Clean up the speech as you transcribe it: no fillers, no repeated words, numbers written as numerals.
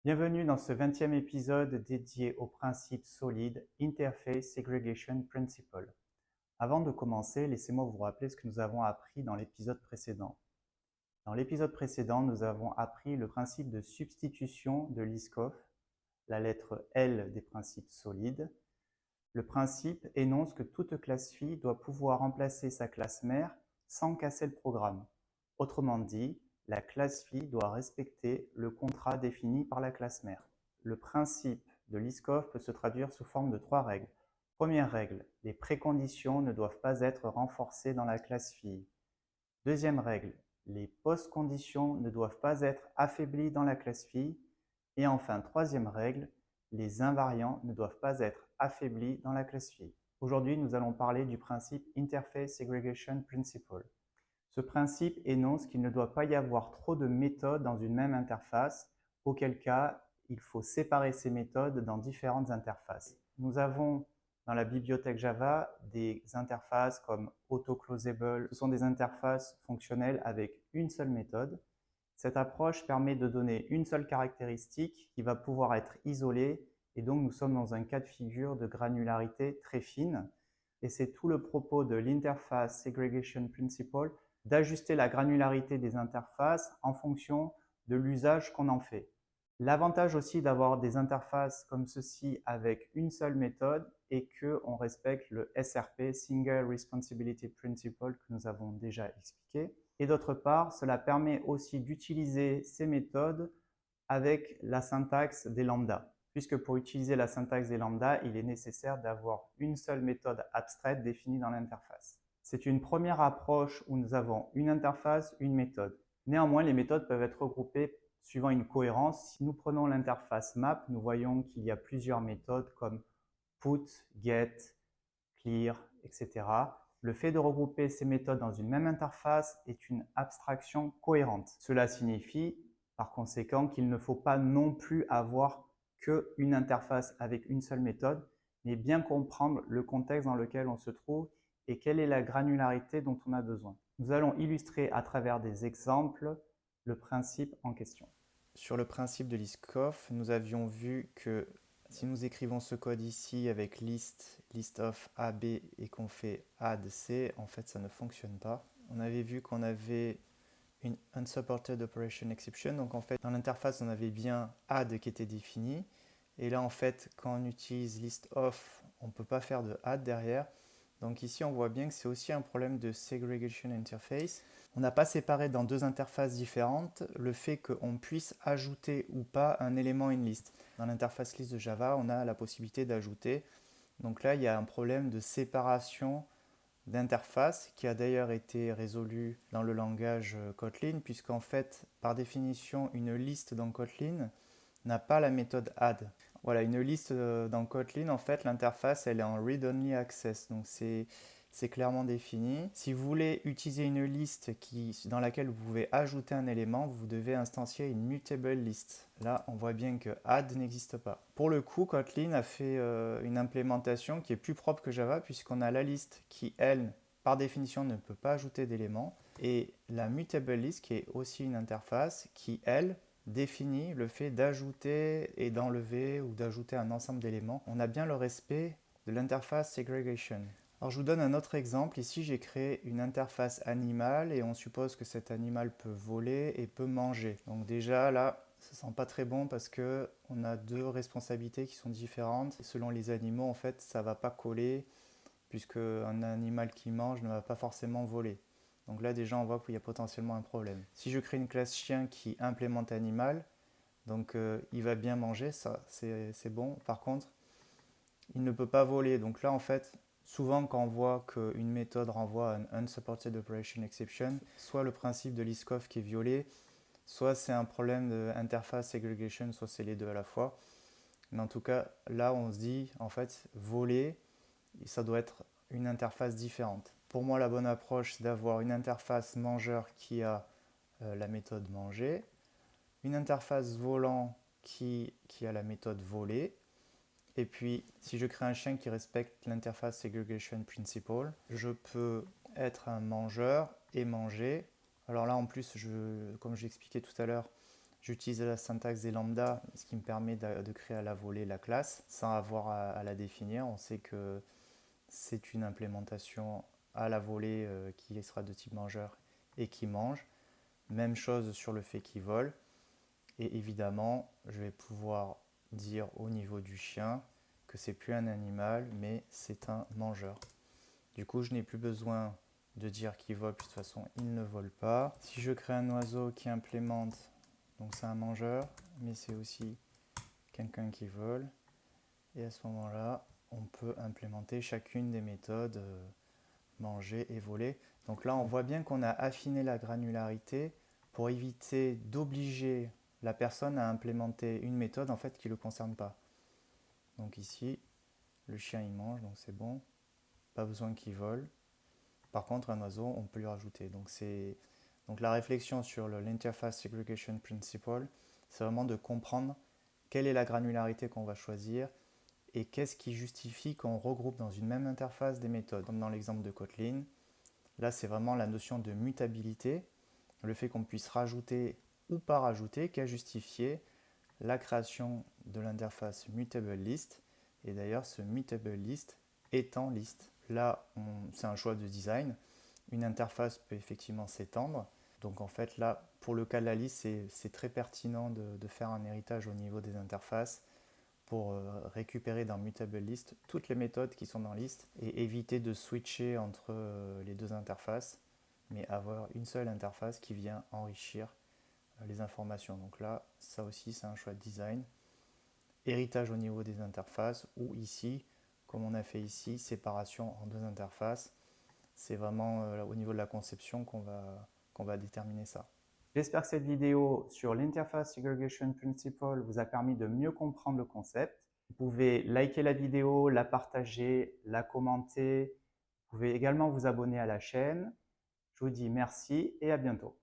Bienvenue dans ce 20e épisode dédié au principe solide Interface Segregation Principle. Avant de commencer, laissez-moi vous rappeler ce que nous avons appris dans l'épisode précédent. Dans l'épisode précédent, nous avons appris le principe de substitution de Liskov, la lettre L des principes solides. Le principe énonce que toute classe phi doit pouvoir remplacer sa classe mère sans casser le programme. Autrement dit, la classe phi doit respecter le contrat défini par la classe mère. Le principe de Liskov peut se traduire sous forme de 3 règles. Première règle, les préconditions ne doivent pas être renforcées dans la classe phi. Deuxième règle, les post-conditions ne doivent pas être affaiblies dans la classe phi. Et enfin, troisième règle, les invariants ne doivent pas être affaiblis dans la classe phi. Aujourd'hui, nous allons parler du principe Interface Segregation Principle. Ce principe énonce qu'il ne doit pas y avoir trop de méthodes dans une même interface, auquel cas il faut séparer ces méthodes dans différentes interfaces. Nous avons dans la bibliothèque Java des interfaces comme AutoClosable. Ce sont des interfaces fonctionnelles avec une seule méthode. Cette approche permet de donner une seule caractéristique qui va pouvoir être isolée et donc nous sommes dans un cas de figure de granularité très fine. Et c'est tout le propos de l'Interface Segregation Principle d'ajuster la granularité des interfaces en fonction de l'usage qu'on en fait. L'avantage aussi d'avoir des interfaces comme ceci avec une seule méthode est qu'on respecte le SRP, Single Responsibility Principle, que nous avons déjà expliqué. Et d'autre part, cela permet aussi d'utiliser ces méthodes avec la syntaxe des lambdas, puisque pour utiliser la syntaxe des lambdas, il est nécessaire d'avoir une seule méthode abstraite définie dans l'interface. C'est une première approche où nous avons une interface, une méthode. Néanmoins, les méthodes peuvent être regroupées suivant une cohérence. Si nous prenons l'interface map, nous voyons qu'il y a plusieurs méthodes comme put, get, clear, etc. Le fait de regrouper ces méthodes dans une même interface est une abstraction cohérente. Cela signifie par conséquent qu'il ne faut pas non plus avoir qu'une interface avec une seule méthode, mais bien comprendre le contexte dans lequel on se trouve et quelle est la granularité dont on a besoin. Nous allons illustrer à travers des exemples le principe en question. Sur le principe de Liskov, nous avions vu que si nous écrivons ce code ici avec list of AB et qu'on fait add C, en fait ça ne fonctionne pas. On avait vu qu'on avait une unsupported operation exception, donc en fait dans l'interface on avait bien add qui était défini, et là en fait quand on utilise list of, on ne peut pas faire de add derrière. Donc ici on voit bien que c'est aussi un problème de segregation interface. On n'a pas séparé dans deux interfaces différentes le fait qu'on puisse ajouter ou pas un élément in list. Dans l'interface list de Java, on a la possibilité d'ajouter. Donc là, il y a un problème de séparation d'interface qui a d'ailleurs été résolu dans le langage Kotlin, puisqu'en fait, par définition, une liste dans Kotlin n'a pas la méthode add. Voilà, une liste dans Kotlin, en fait, l'interface, elle est en read-only access. Donc, c'est clairement défini. Si vous voulez utiliser une liste dans laquelle vous pouvez ajouter un élément, vous devez instancier une mutable list. Là, on voit bien que add n'existe pas. Pour le coup, Kotlin a fait une implémentation qui est plus propre que Java, puisqu'on a la liste qui, elle, par définition, ne peut pas ajouter d'éléments, et la mutable list, qui est aussi une interface, qui, elle, définit le fait d'ajouter et d'enlever ou d'ajouter un ensemble d'éléments. On a bien le respect de l'interface segregation. Alors je vous donne un autre exemple. Ici, j'ai créé une interface animale et on suppose que cet animal peut voler et peut manger. Donc déjà là, ça sent pas très bon parce que on a deux responsabilités qui sont différentes. Et selon les animaux, en fait, ça va pas coller puisque un animal qui mange ne va pas forcément voler. Donc là, déjà, on voit qu'il y a potentiellement un problème. Si je crée une classe chien qui implémente animal, donc il va bien manger, ça c'est bon. Par contre, il ne peut pas voler. Donc là, en fait, souvent quand on voit qu'une méthode renvoie à un unsupported operation exception, soit le principe de Liskov qui est violé, soit c'est un problème d'interface segregation, soit c'est les deux à la fois. Mais en tout cas, là, on se dit, en fait, voler, ça doit être une interface différente. Pour moi, la bonne approche, c'est d'avoir une interface mangeur qui a la méthode manger, une interface volant qui a la méthode voler, et puis si je crée un chien qui respecte l'interface segregation principle, je peux être un mangeur et manger. Alors là, en plus, comme j'ai expliqué tout à l'heure, J'utilise la syntaxe des lambda, ce qui me permet de créer à la volée la classe sans avoir à la définir. On sait que c'est une implémentation à la volée qui sera de type mangeur et qui mange. Même chose sur le fait qu'il vole. Et évidemment, je vais pouvoir dire au niveau du chien que c'est plus un animal, mais c'est un mangeur. Du coup, je n'ai plus besoin de dire qu'il vole, puis de toute façon, il ne vole pas. Si je crée un oiseau qui implémente, donc c'est un mangeur, mais c'est aussi quelqu'un qui vole. Et à ce moment-là, on peut implémenter chacune des méthodes manger et voler. Donc là, on voit bien qu'on a affiné la granularité pour éviter d'obliger la personne à implémenter une méthode en fait qui ne le concerne pas. Donc ici, le chien il mange, donc c'est bon. Pas besoin qu'il vole. Par contre, un oiseau, on peut lui rajouter. Donc la réflexion sur l'interface segregation principle, c'est vraiment de comprendre quelle est la granularité qu'on va choisir et qu'est-ce qui justifie qu'on regroupe dans une même interface des méthodes. Comme dans l'exemple de Kotlin, là c'est vraiment la notion de mutabilité, le fait qu'on puisse rajouter ou pas rajouter qui a justifié la création de l'interface mutable list. Et d'ailleurs, ce mutable list étend list. Là, c'est un choix de design. Une interface peut effectivement s'étendre. Donc en fait, là, pour le cas de la liste, c'est très pertinent de faire un héritage au niveau des interfaces pour récupérer dans mutable list toutes les méthodes qui sont dans list et éviter de switcher entre les deux interfaces, mais avoir une seule interface qui vient enrichir les informations. Donc là, ça aussi, c'est un choix de design. Héritage au niveau des interfaces, ou ici, comme on a fait ici, séparation en deux interfaces. C'est vraiment au niveau de la conception qu'on va déterminer ça. J'espère que cette vidéo sur l'Interface Segregation Principle vous a permis de mieux comprendre le concept. Vous pouvez liker la vidéo, la partager, la commenter. Vous pouvez également vous abonner à la chaîne. Je vous dis merci et à bientôt.